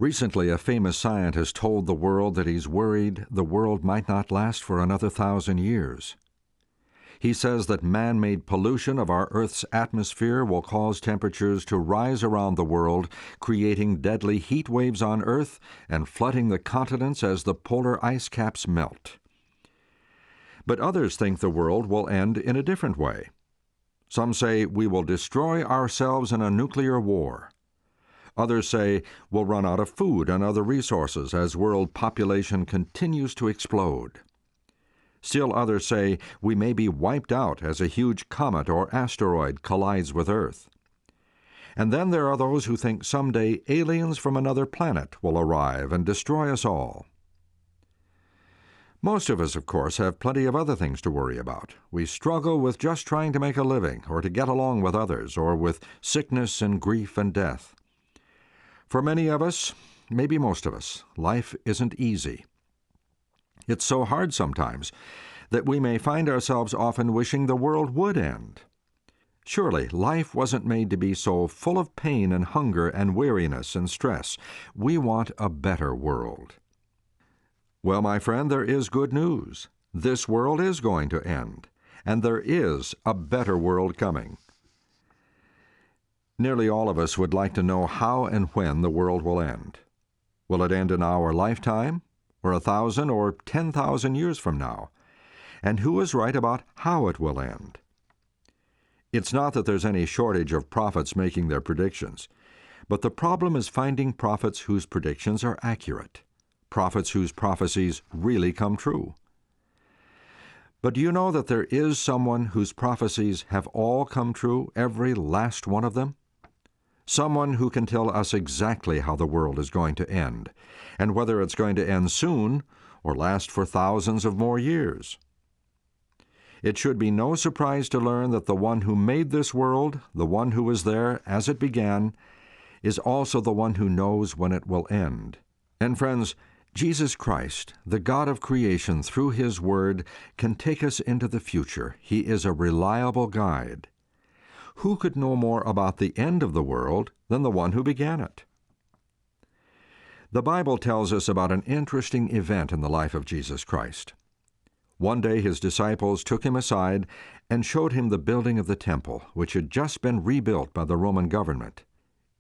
Recently, a famous scientist told the world that he's worried the world might not last for another 1,000 years. He says that man-made pollution of our Earth's atmosphere will cause temperatures to rise around the world, creating deadly heat waves on Earth and flooding the continents as the polar ice caps melt. But others think the world will end in a different way. Some say we will destroy ourselves in a nuclear war. Others say we'll run out of food and other resources as world population continues to explode. Still others say we may be wiped out as a huge comet or asteroid collides with Earth. And then there are those who think someday aliens from another planet will arrive and destroy us all. Most of us, of course, have plenty of other things to worry about. We struggle with just trying to make a living, or to get along with others, or with sickness and grief and death. For many of us, maybe most of us, life isn't easy. It's so hard sometimes that we may find ourselves often wishing the world would end. Surely, life wasn't made to be so full of pain and hunger and weariness and stress. We want a better world. Well, my friend, there is good news. This world is going to end, and there is a better world coming. Nearly all of us would like to know how and when the world will end. Will it end in our lifetime, or 1,000 or 10,000 years from now? And who is right about how it will end? It's not that there's any shortage of prophets making their predictions, but the problem is finding prophets whose predictions are accurate, prophets whose prophecies really come true. But do you know that there is someone whose prophecies have all come true, every last one of them? Someone who can tell us exactly how the world is going to end, and whether it's going to end soon or last for thousands of more years. It should be no surprise to learn that the one who made this world, the one who was there as it began, is also the one who knows when it will end. And friends, Jesus Christ, the God of creation, through His Word, can take us into the future. He is a reliable guide. Who could know more about the end of the world than the one who began it? The Bible tells us about an interesting event in the life of Jesus Christ. One day His disciples took Him aside and showed Him the building of the temple, which had just been rebuilt by the Roman government.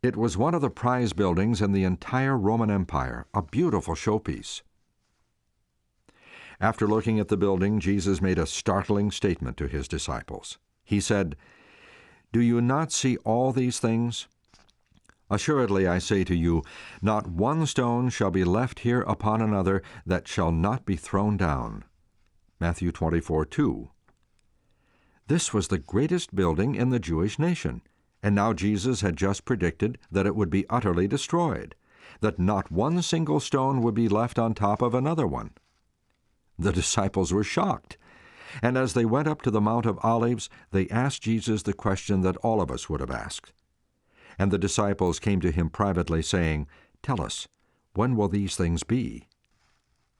It was one of the prize buildings in the entire Roman Empire, a beautiful showpiece. After looking at the building, Jesus made a startling statement to His disciples. He said, "Do you not see all these things? Assuredly, I say to you, not one stone shall be left here upon another that shall not be thrown down." Matthew 24:2. This was the greatest building in the Jewish nation, and now Jesus had just predicted that it would be utterly destroyed, that not one single stone would be left on top of another one. The disciples were shocked, and as they went up to the Mount of Olives, they asked Jesus the question that all of us would have asked. And the disciples came to Him privately, saying, "Tell us, when will these things be?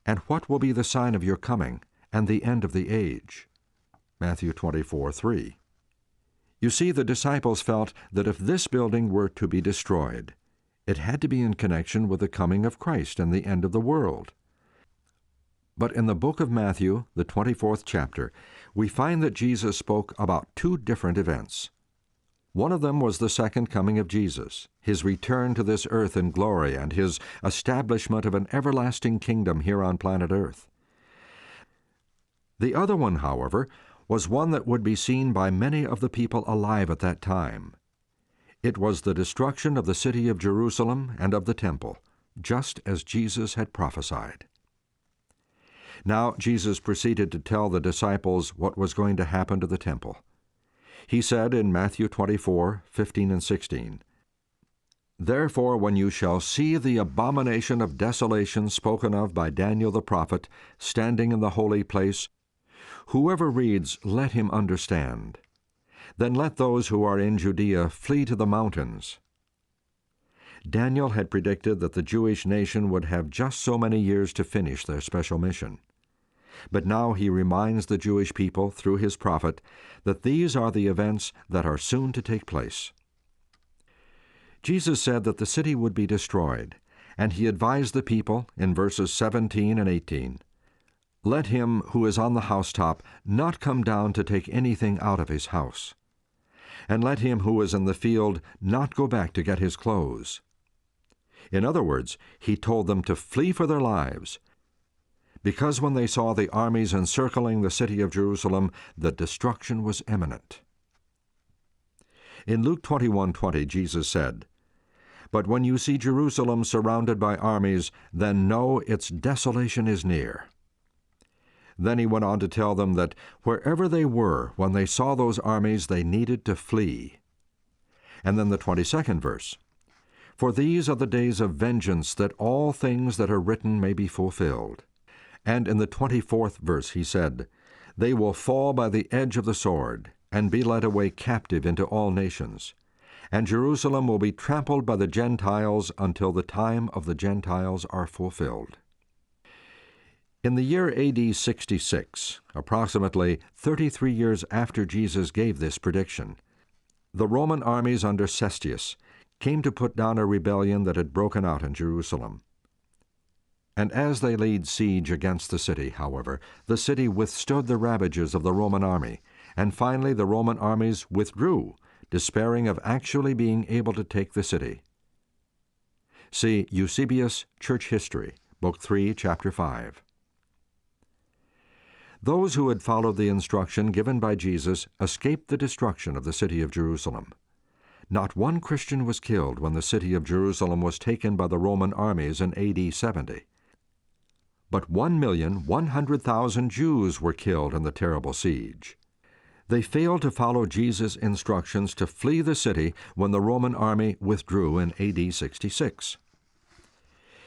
And what will be the sign of your coming and the end of the age?" Matthew 24:3. You see, the disciples felt that if this building were to be destroyed, it had to be in connection with the coming of Christ and the end of the world. But in the book of Matthew, the 24th chapter, we find that Jesus spoke about two different events. One of them was the second coming of Jesus, His return to this earth in glory, and His establishment of an everlasting kingdom here on planet Earth. The other one, however, was one that would be seen by many of the people alive at that time. It was the destruction of the city of Jerusalem and of the temple, just as Jesus had prophesied. Now Jesus proceeded to tell the disciples what was going to happen to the temple. He said in Matthew 24:15 and 16, "Therefore when you shall see the abomination of desolation spoken of by Daniel the prophet standing in the holy place, whoever reads, let him understand. Then let those who are in Judea flee to the mountains." Daniel had predicted that the Jewish nation would have just so many years to finish their special mission. But now he reminds the Jewish people, through his prophet, that these are the events that are soon to take place. Jesus said that the city would be destroyed, And he advised the people in verses 17 and 18, "Let him who is on the housetop not come down to take anything out of his house. And let him who is in the field not go back to get his clothes." In other words, he told them to flee for their lives, because when they saw the armies encircling the city of Jerusalem, the destruction was imminent. In Luke 21:20, Jesus said, "But when you see Jerusalem surrounded by armies, then know its desolation is near." Then he went on to tell them that wherever they were, when they saw those armies, they needed to flee. And then the 22nd verse, "For these are the days of vengeance, that all things that are written may be fulfilled." And in the 24th verse he said, "They will fall by the edge of the sword, and be led away captive into all nations. And Jerusalem will be trampled by the Gentiles until the time of the Gentiles are fulfilled." In the year AD 66, approximately 33 years after Jesus gave this prediction, the Roman armies under Cestius came to put down a rebellion that had broken out in Jerusalem. And as they laid siege against the city, however, the city withstood the ravages of the Roman army, and finally the Roman armies withdrew, despairing of actually being able to take the city. See Eusebius' Church History, Book 3, Chapter 5. Those who had followed the instruction given by Jesus escaped the destruction of the city of Jerusalem. Not one Christian was killed when the city of Jerusalem was taken by the Roman armies in AD 70. But 1,100,000 Jews were killed in the terrible siege. They failed to follow Jesus' instructions to flee the city when the Roman army withdrew in AD 66.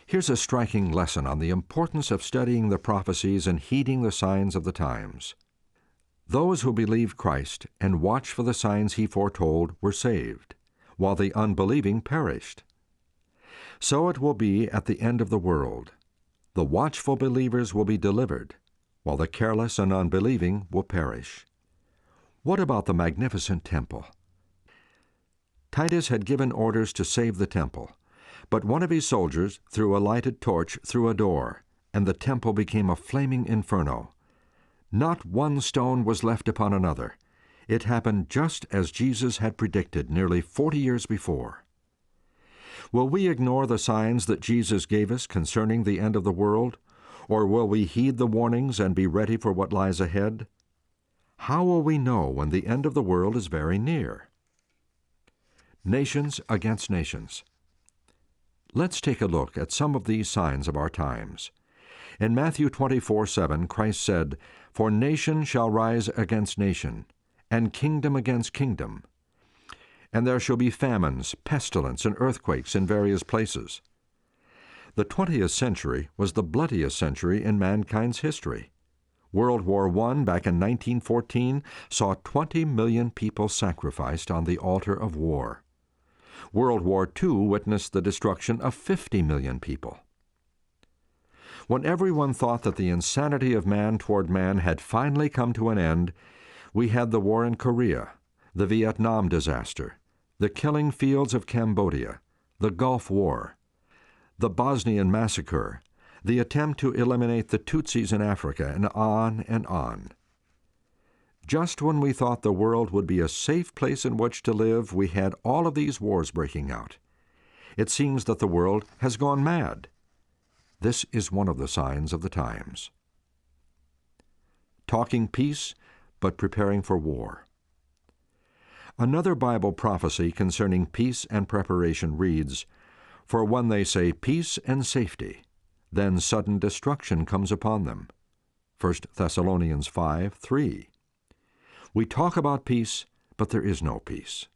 Here's a striking lesson on the importance of studying the prophecies and heeding the signs of the times. Those who believed Christ and watched for the signs he foretold were saved, while the unbelieving perished. So it will be at the end of the world. The watchful believers will be delivered, while the careless and unbelieving will perish. What about the magnificent temple? Titus had given orders to save the temple, but one of his soldiers threw a lighted torch through a door, and the temple became a flaming inferno. Not one stone was left upon another. It happened just as Jesus had predicted nearly 40 years before. Will we ignore the signs that Jesus gave us concerning the end of the world, or will we heed the warnings and be ready for what lies ahead? How will we know when the end of the world is very near? Nations against nations. Let's take a look at some of these signs of our times. In Matthew 24:7, Christ said, "For nation shall rise against nation, and kingdom against kingdom. And there shall be famines, pestilence, and earthquakes in various places." The 20th century was the bloodiest century in mankind's history. World War I, back in 1914, saw 20 million people sacrificed on the altar of war. World War II witnessed the destruction of 50 million people. When everyone thought that the insanity of man toward man had finally come to an end, we had the war in Korea, the Vietnam disaster, the killing fields of Cambodia, the Gulf War, the Bosnian massacre, the attempt to eliminate the Tutsis in Africa, and on and on. Just when we thought the world would be a safe place in which to live, we had all of these wars breaking out. It seems that the world has gone mad. This is one of the signs of the times. Talking peace, but preparing for war. Another Bible prophecy concerning peace and preparation reads, "For when they say peace and safety, then sudden destruction comes upon them." 1 Thessalonians 5:3. We talk about peace, but there is no peace.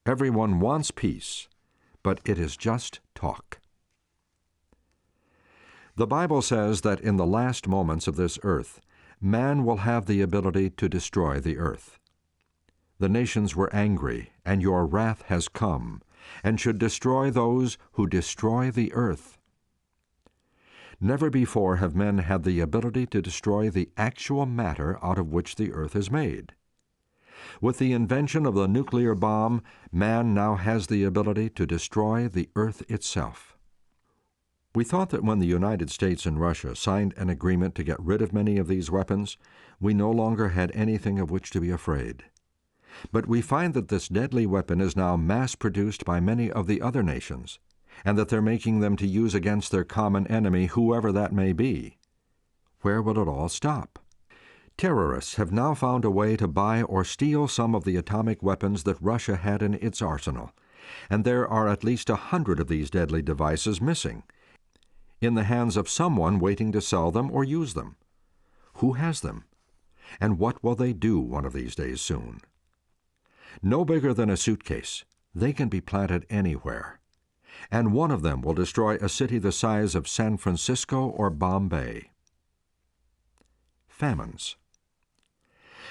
Everyone wants peace, but it is just talk. The Bible says that in the last moments of this earth, man will have the ability to destroy the earth. The nations were angry, and your wrath has come, and should destroy those who destroy the earth. Never before have men had the ability to destroy the actual matter out of which the earth is made. With the invention of the nuclear bomb, man now has the ability to destroy the earth itself. We thought that when the United States and Russia signed an agreement to get rid of many of these weapons, we no longer had anything of which to be afraid. But we find that this deadly weapon is now mass-produced by many of the other nations, and that they're making them to use against their common enemy, whoever that may be. Where will it all stop? Terrorists have now found a way to buy or steal some of the atomic weapons that Russia had in its arsenal, and there are at least 100 of these deadly devices missing, in the hands of someone waiting to sell them or use them. Who has them? And what will they do one of these days soon? No bigger than a suitcase, they can be planted anywhere, and one of them will destroy a city the size of San Francisco or Bombay. Famines.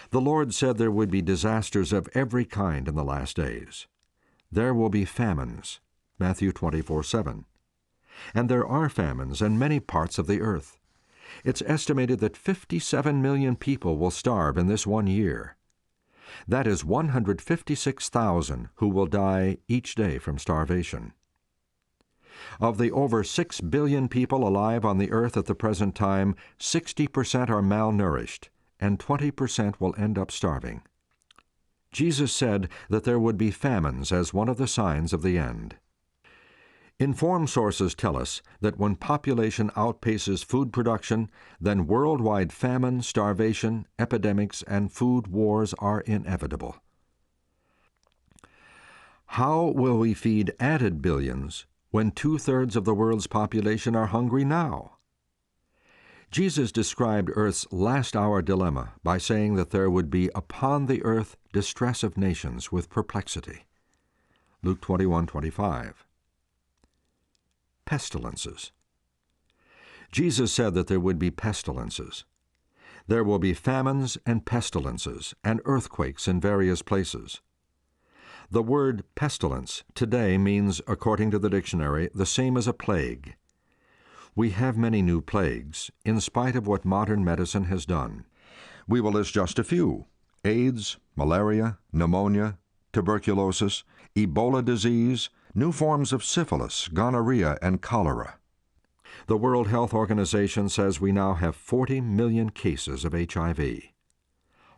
The Lord said there would be disasters of every kind in the last days. There will be famines, Matthew 24:7. And there are famines in many parts of the earth. It's estimated that 57 million people will starve in this 1 year. That is 156,000 who will die each day from starvation. Of the over 6 billion people alive on the earth at the present time, 60% are malnourished, and 20% will end up starving. Jesus said that there would be famines as one of the signs of the end. Informed sources tell us that when population outpaces food production, then worldwide famine, starvation, epidemics, and food wars are inevitable. How will we feed added billions when 2/3 of the world's population are hungry now? Jesus described Earth's last-hour dilemma by saying that there would be upon the earth distress of nations with perplexity. Luke 21:25. Pestilences. Jesus said that there would be pestilences. There will be famines and pestilences and earthquakes in various places. The word pestilence today means, according to the dictionary, the same as a plague. We have many new plagues, in spite of what modern medicine has done. We will list just a few: AIDS, malaria, pneumonia, tuberculosis, Ebola disease, new forms of syphilis, gonorrhea, and cholera. The World Health Organization says we now have 40 million cases of HIV.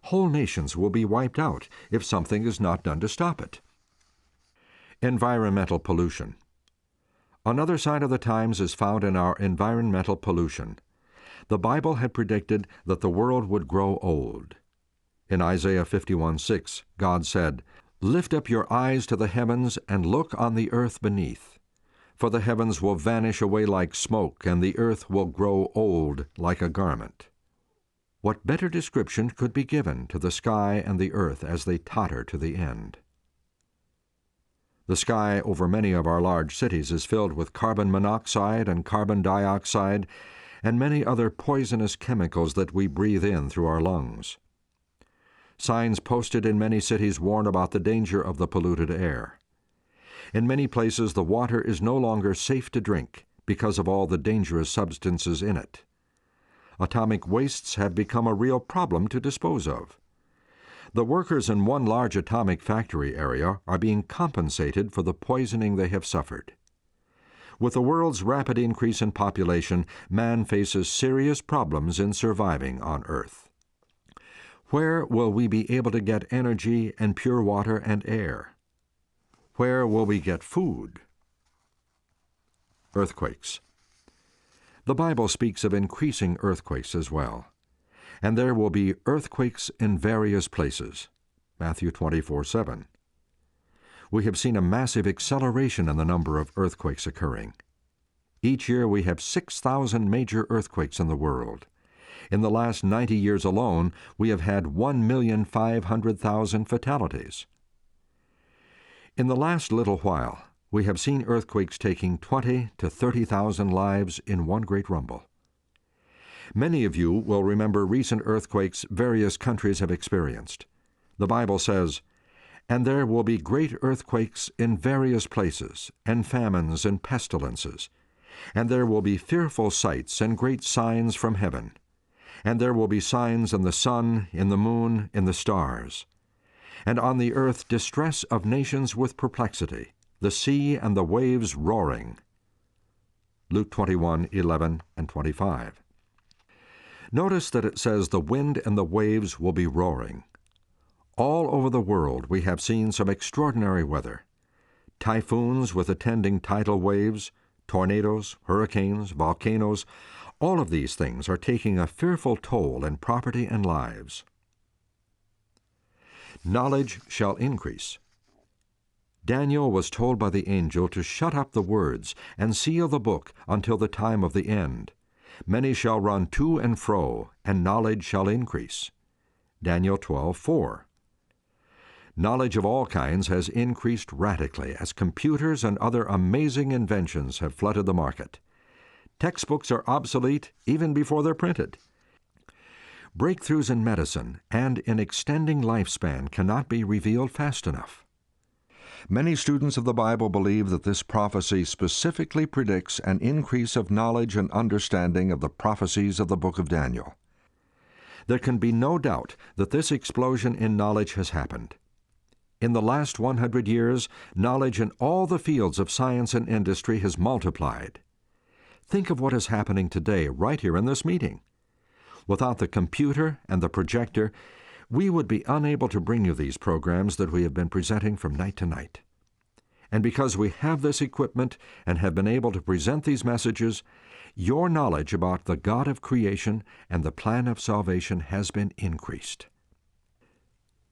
Whole nations will be wiped out if something is not done to stop it. Environmental pollution. Another sign of the times is found in our environmental pollution. The Bible had predicted that the world would grow old. In Isaiah 51:6, God said, "Lift up your eyes to the heavens and look on the earth beneath. For the heavens will vanish away like smoke, and the earth will grow old like a garment." What better description could be given to the sky and the earth as they totter to the end? The sky over many of our large cities is filled with carbon monoxide and carbon dioxide and many other poisonous chemicals that we breathe in through our lungs. Signs posted in many cities warn about the danger of the polluted air. In many places, the water is no longer safe to drink because of all the dangerous substances in it. Atomic wastes have become a real problem to dispose of. The workers in one large atomic factory area are being compensated for the poisoning they have suffered. With the world's rapid increase in population, man faces serious problems in surviving on Earth. Where will we be able to get energy and pure water and air? Where will we get food? Earthquakes. The Bible speaks of increasing earthquakes as well. And there will be earthquakes in various places. Matthew 24:7. We have seen a massive acceleration in the number of earthquakes occurring. Each year we have 6,000 major earthquakes in the world. In the last 90 years alone, we have had 1,500,000 fatalities. In the last little while, we have seen earthquakes taking 20,000 to 30,000 lives in one great rumble. Many of you will remember recent earthquakes various countries have experienced. The Bible says, "And there will be great earthquakes in various places, and famines and pestilences. And there will be fearful sights and great signs from heaven. And there will be signs in the sun, in the moon, in the stars. And on the earth distress of nations with perplexity, the sea and the waves roaring." Luke 21:11 and 25. Notice that it says the wind and the waves will be roaring. All over the world we have seen some extraordinary weather. Typhoons with attending tidal waves, tornadoes, hurricanes, volcanoes, all of these things are taking a fearful toll in property and lives. Knowledge shall increase. Daniel was told by the angel to shut up the words and seal the book until the time of the end. Many shall run to and fro, and knowledge shall increase. Daniel 12:4. Knowledge of all kinds has increased radically as computers and other amazing inventions have flooded the market. Textbooks are obsolete even before they're printed. Breakthroughs in medicine and in extending lifespan cannot be revealed fast enough. Many students of the Bible believe that this prophecy specifically predicts an increase of knowledge and understanding of the prophecies of the book of Daniel. There can be no doubt that this explosion in knowledge has happened. In the last 100 years, knowledge in all the fields of science and industry has multiplied. Think of what is happening today right here in this meeting. Without the computer and the projector, we would be unable to bring you these programs that we have been presenting from night to night. And because we have this equipment and have been able to present these messages, your knowledge about the God of creation and the plan of salvation has been increased.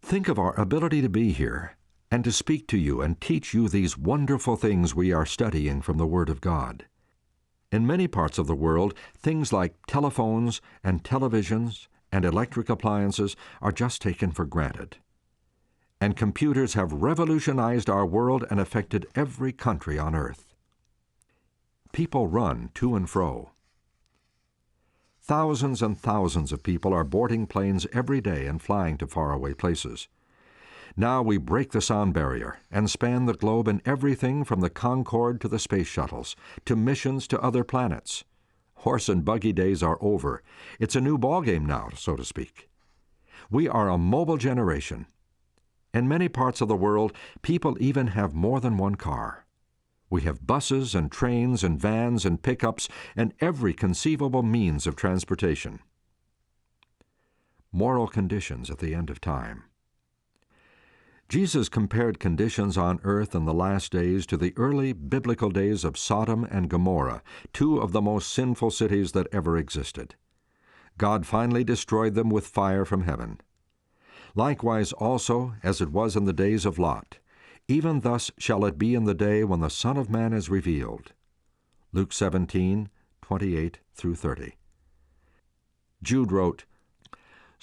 Think of our ability to be here and to speak to you and teach you these wonderful things we are studying from the Word of God. In many parts of the world, things like telephones and televisions and electric appliances are just taken for granted. And computers have revolutionized our world and affected every country on earth. People run to and fro. Thousands and thousands of people are boarding planes every day and flying to faraway places. Now we break the sound barrier and span the globe in everything from the Concorde to the space shuttles, to missions to other planets. Horse and buggy days are over. It's a new ballgame now, so to speak. We are a mobile generation. In many parts of the world, people even have more than one car. We have buses and trains and vans and pickups and every conceivable means of transportation. Moral conditions at the end of time. Jesus compared conditions on earth in the last days to the early biblical days of Sodom and Gomorrah, two of the most sinful cities that ever existed. God finally destroyed them with fire from heaven. Likewise also, as it was in the days of Lot, even thus shall it be in the day when the Son of Man is revealed. Luke 17:28 through 30. Jude wrote,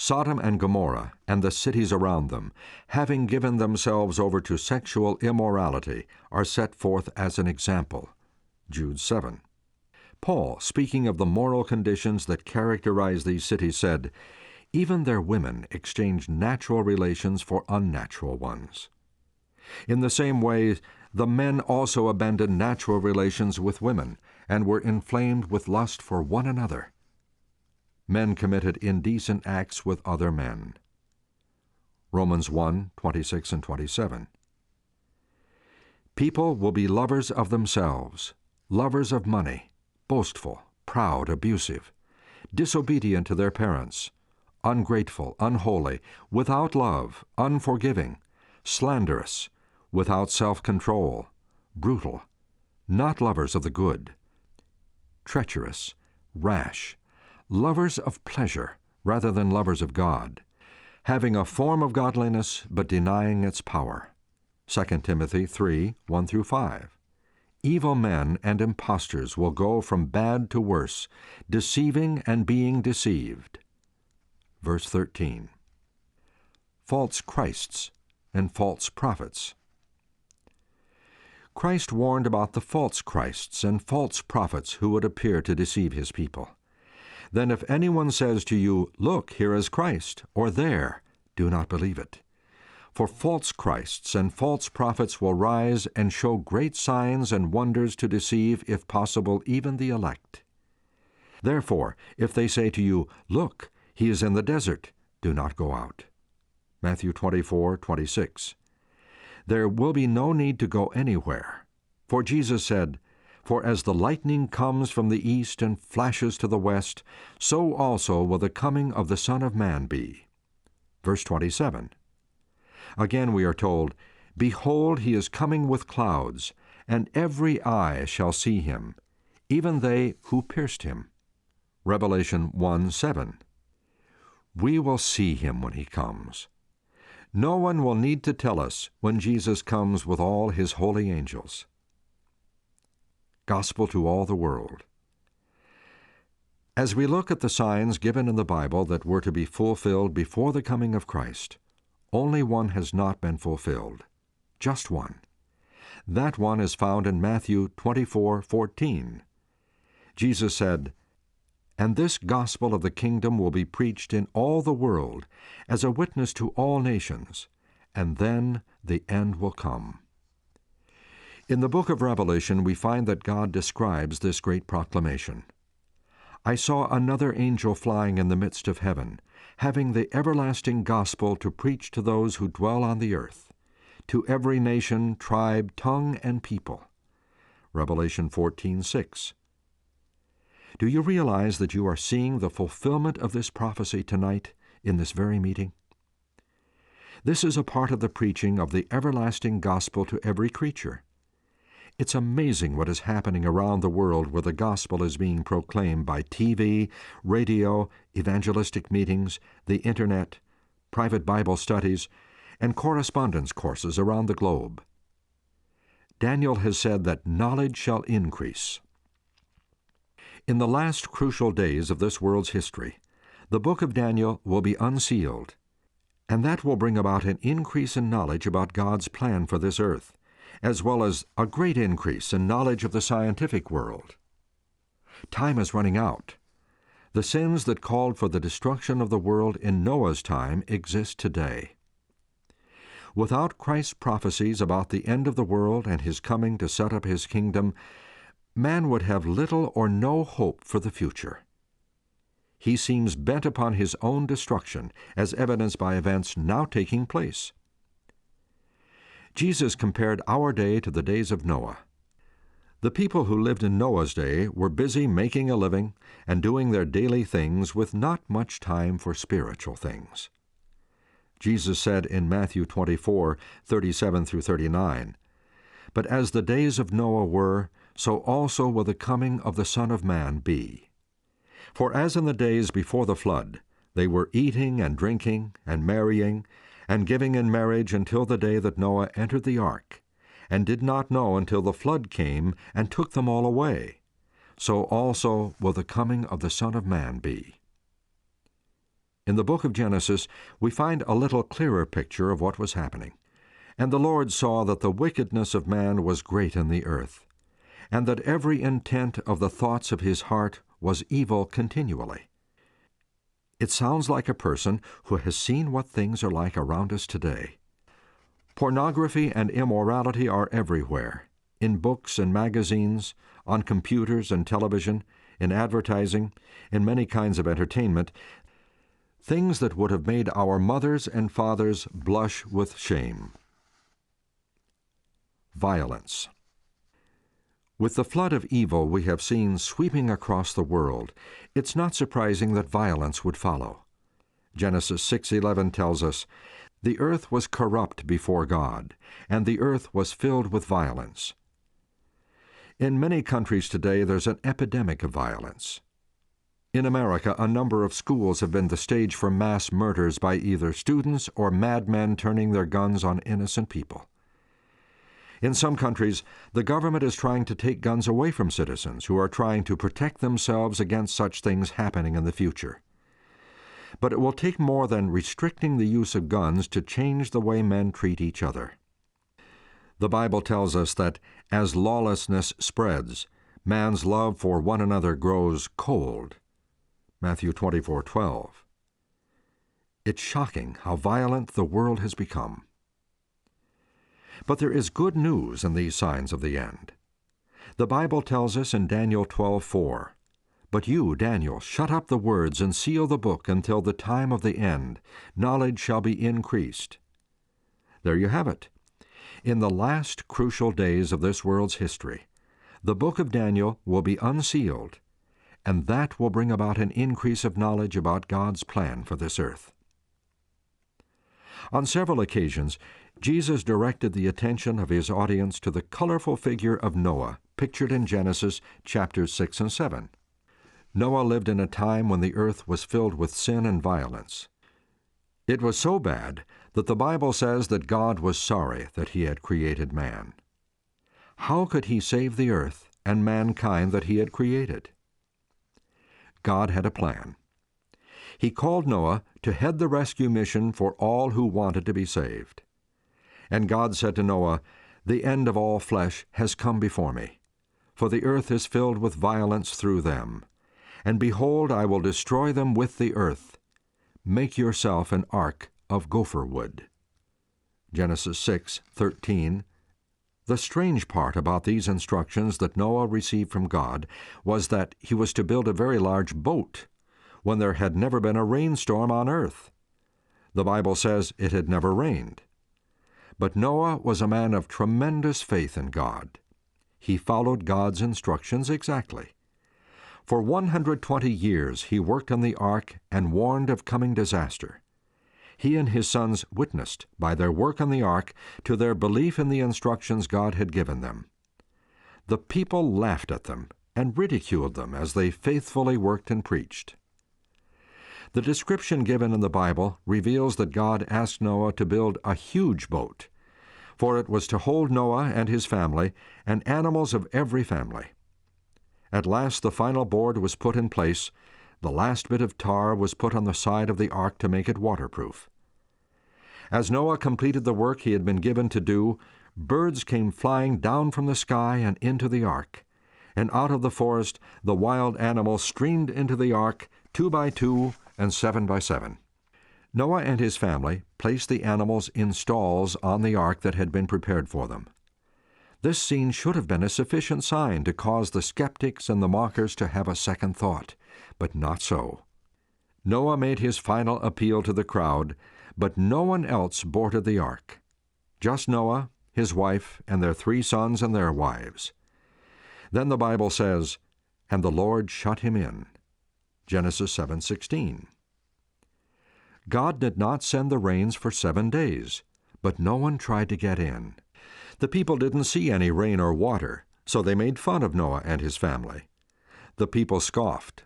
Sodom and Gomorrah and the cities around them, having given themselves over to sexual immorality, are set forth as an example. Jude 7. Paul, speaking of the moral conditions that characterize these cities, said, even their women exchanged natural relations for unnatural ones. In the same way, the men also abandoned natural relations with women and were inflamed with lust for one another. Men committed indecent acts with other men. Romans 1:26 and 27. People will be lovers of themselves, lovers of money, boastful, proud, abusive, disobedient to their parents, ungrateful, unholy, without love, unforgiving, slanderous, without self-control, brutal, not lovers of the good, treacherous, rash, lovers of pleasure rather than lovers of God, having a form of godliness but denying its power. 2 Timothy 3:1 through 5. Evil men and impostors will go from bad to worse, deceiving and being deceived. Verse 13. False Christs and false prophets. Christ warned about the false Christs and false prophets who would appear to deceive his people. Then if anyone says to you, look, here is Christ, or there, do not believe it. For false Christs and false prophets will rise and show great signs and wonders to deceive, if possible, even the elect. Therefore, if they say to you, look, he is in the desert, do not go out. Matthew 24:26. There will be no need to go anywhere. For Jesus said, For as the lightning comes from the east and flashes to the west, so also will the coming of the Son of Man be. Verse 27. Again we are told, Behold, he is coming with clouds, and every eye shall see him, even they who pierced him. Revelation 1:7. We will see him when he comes. No one will need to tell us when Jesus comes with all his holy angels. Gospel to all the world. As we look at the signs given in the Bible that were to be fulfilled before the coming of Christ, only one has not been fulfilled. Just one. That one is found in Matthew 24:14. Jesus said, And this gospel of the kingdom will be preached in all the world as a witness to all nations, and then the end will come. In the book of Revelation, we find that God describes this great proclamation. I saw another angel flying in the midst of heaven, having the everlasting gospel to preach to those who dwell on the earth, to every nation, tribe, tongue, and people. Revelation 14:6. Do you realize that you are seeing the fulfillment of this prophecy tonight in this very meeting? This is a part of the preaching of the everlasting gospel to every creature. It's amazing what is happening around the world where the gospel is being proclaimed by TV, radio, evangelistic meetings, the internet, private Bible studies, and correspondence courses around the globe. Daniel has said that knowledge shall increase. In the last crucial days of this world's history, the book of Daniel will be unsealed, and that will bring about an increase in knowledge about God's plan for this earth, as well as a great increase in knowledge of the scientific world. Time is running out. The sins that called for the destruction of the world in Noah's time exist today. Without Christ's prophecies about the end of the world and his coming to set up his kingdom, man would have little or no hope for the future. He seems bent upon his own destruction, as evidenced by events now taking place. Jesus compared our day to the days of Noah. The people who lived in Noah's day were busy making a living and doing their daily things with not much time for spiritual things. Jesus said in Matthew 24:37-39, But as the days of Noah were, so also will the coming of the Son of Man be. For as in the days before the flood, they were eating and drinking and marrying and giving in marriage until the day that Noah entered the ark, and did not know until the flood came and took them all away, so also will the coming of the Son of Man be. In the book of Genesis, we find a little clearer picture of what was happening. And the Lord saw that the wickedness of man was great in the earth, and that every intent of the thoughts of his heart was evil continually. It sounds like a person who has seen what things are like around us today. Pornography and immorality are everywhere, in books and magazines, on computers and television, in advertising, in many kinds of entertainment, things that would have made our mothers and fathers blush with shame. Violence. With the flood of evil we have seen sweeping across the world, it's not surprising that violence would follow. Genesis 6:11 tells us, The earth was corrupt before God, and the earth was filled with violence. In many countries today there's an epidemic of violence. In America, a number of schools have been the stage for mass murders by either students or madmen turning their guns on innocent people. In some countries, the government is trying to take guns away from citizens who are trying to protect themselves against such things happening in the future. But it will take more than restricting the use of guns to change the way men treat each other. The Bible tells us that as lawlessness spreads, man's love for one another grows cold. Matthew 24:12. It's shocking how violent the world has become. But there is good news in these signs of the end. The Bible tells us in Daniel 12:4, But you, Daniel, shut up the words and seal the book until the time of the end. Knowledge shall be increased. There you have it. In the last crucial days of this world's history, the book of Daniel will be unsealed, and that will bring about an increase of knowledge about God's plan for this earth. On several occasions, Jesus directed the attention of his audience to the colorful figure of Noah, pictured in Genesis chapters 6 and 7. Noah lived in a time when the earth was filled with sin and violence. It was so bad that the Bible says that God was sorry that he had created man. How could he save the earth and mankind that he had created? God had a plan. He called Noah to head the rescue mission for all who wanted to be saved. And God said to Noah, "The end of all flesh has come before me, for the earth is filled with violence through them. And behold, I will destroy them with the earth. Make yourself an ark of gopher wood." Genesis 6:13. The strange part about these instructions that Noah received from God was that he was to build a very large boat when there had never been a rainstorm on earth. The Bible says it had never rained. But Noah was a man of tremendous faith in God. He followed God's instructions exactly. For 120 years he worked on the ark and warned of coming disaster. He and his sons witnessed, by their work on the ark, to their belief in the instructions God had given them. The people laughed at them and ridiculed them as they faithfully worked and preached. The description given in the Bible reveals that God asked Noah to build a huge boat, for it was to hold Noah and his family and animals of every family. At last the final board was put in place. The last bit of tar was put on the side of the ark to make it waterproof. As Noah completed the work he had been given to do, birds came flying down from the sky and into the ark, and out of the forest the wild animals streamed into the ark, 2 by 2 and 7 by 7. Noah and his family placed the animals in stalls on the ark that had been prepared for them. This scene should have been a sufficient sign to cause the skeptics and the mockers to have a second thought, but not so. Noah made his final appeal to the crowd, but no one else boarded the ark. Just Noah, his wife, and their 3 sons and their wives. Then the Bible says, "And the Lord shut him in." Genesis 7:16. God did not send the rains for 7 days, but no one tried to get in. The people didn't see any rain or water, so they made fun of Noah and his family. The people scoffed,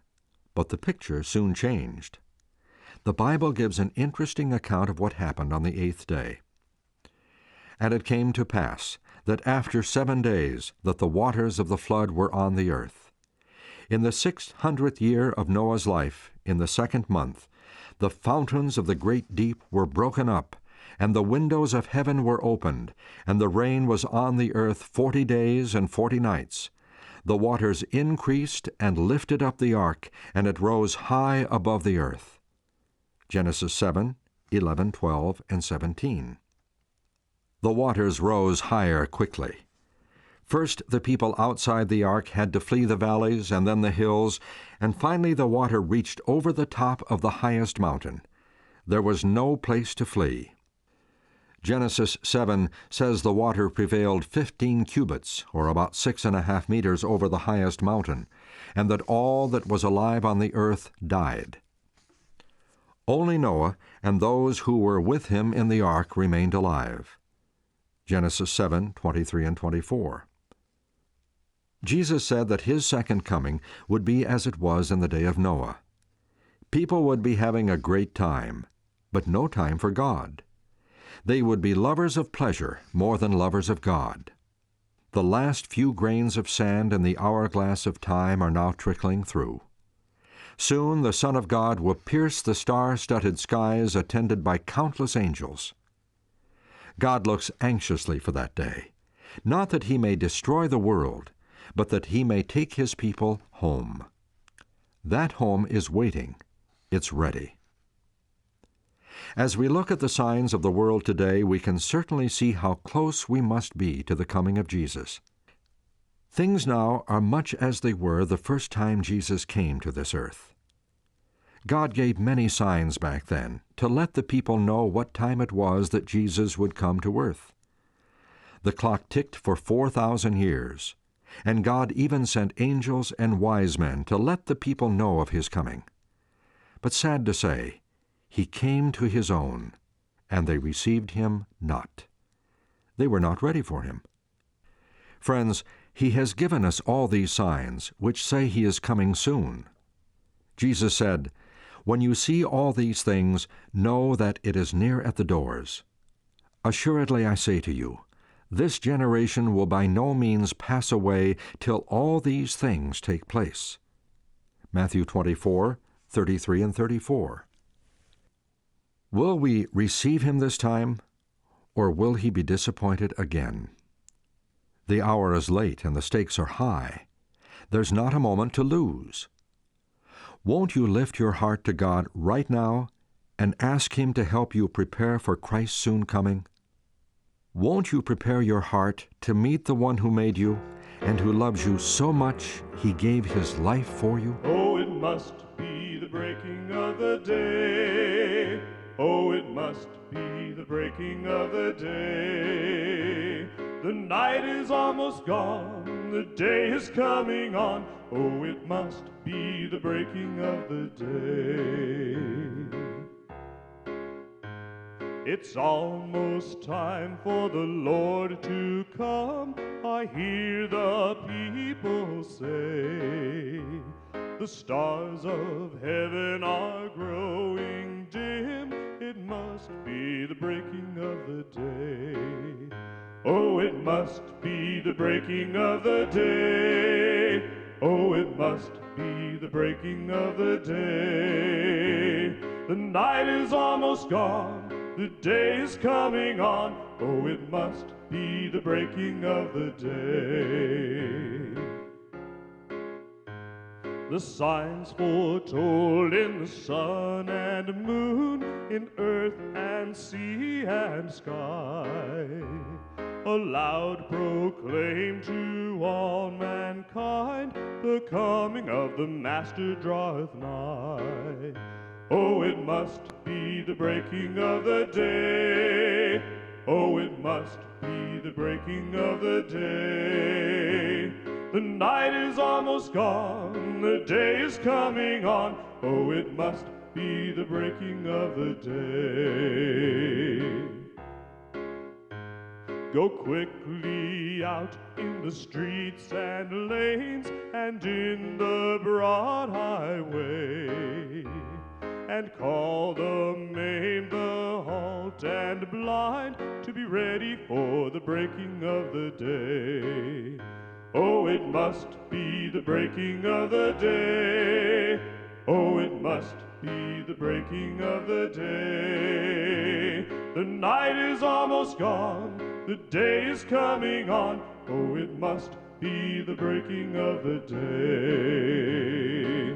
but the picture soon changed. The Bible gives an interesting account of what happened on the 8th day. "And it came to pass that after 7 days that the waters of the flood were on the earth. In the 600th year of Noah's life, in the 2nd month, the fountains of the great deep were broken up, and the windows of heaven were opened, and the rain was on the earth 40 days and 40 nights. The waters increased and lifted up the ark, and it rose high above the earth." Genesis 7:11, 12, and 17. The waters rose higher quickly. First, the people outside the ark had to flee the valleys and then the hills, and finally the water reached over the top of the highest mountain. There was no place to flee. Genesis 7 says the water prevailed 15 cubits, or about 6.5 meters over the highest mountain, and that all that was alive on the earth died. Only Noah and those who were with him in the ark remained alive. Genesis 7:23 and 24. Jesus said that his second coming would be as it was in the day of Noah. People would be having a great time, but no time for God. They would be lovers of pleasure more than lovers of God. The last few grains of sand in the hourglass of time are now trickling through. Soon the Son of God will pierce the star-studded skies attended by countless angels. God looks anxiously for that day, not that he may destroy the world, but that he may take his people home. That home is waiting. It's ready. As we look at the signs of the world today, we can certainly see how close we must be to the coming of Jesus. Things now are much as they were the first time Jesus came to this earth. God gave many signs back then to let the people know what time it was that Jesus would come to earth. The clock ticked for 4,000 years, and God even sent angels and wise men to let the people know of his coming. But sad to say, he came to his own, and they received him not. They were not ready for him. Friends, he has given us all these signs, which say he is coming soon. Jesus said, "When you see all these things, know that it is near at the doors. Assuredly I say to you, this generation will by no means pass away till all these things take place." Matthew 24:33 and 34. Will we receive him this time, or will he be disappointed again? The hour is late and the stakes are high. There's not a moment to lose. Won't you lift your heart to God right now and ask him to help you prepare for Christ's soon coming? Won't you prepare your heart to meet the one who made you and who loves you so much he gave his life for you? Oh, it must be the breaking of the day. Oh, it must be the breaking of the day. The night is almost gone, the day is coming on. Oh, it must be the breaking of the day. It's almost time for the Lord to come, I hear the people say. The stars of heaven are growing dim, it must be the breaking of the day. Oh, it must be the breaking of the day. Oh, it must be the breaking of the day. The night is almost gone, the day is coming on. Oh, it must be the breaking of the day. The signs foretold in the sun and moon, in earth and sea and sky, aloud proclaim to all mankind, the coming of the Master draweth nigh. Oh, it must be the breaking of the day. Oh, it must be the breaking of the day. The night is almost gone, the day is coming on. Oh, it must be the breaking of the day. Go quickly out in the streets and lanes and in the broad highway, and call the maimed, the halt, and blind to be ready for the breaking of the day. Oh, it must be the breaking of the day. Oh, it must be the breaking of the day. The night is almost gone, the day is coming on. Oh, it must be the breaking of the day.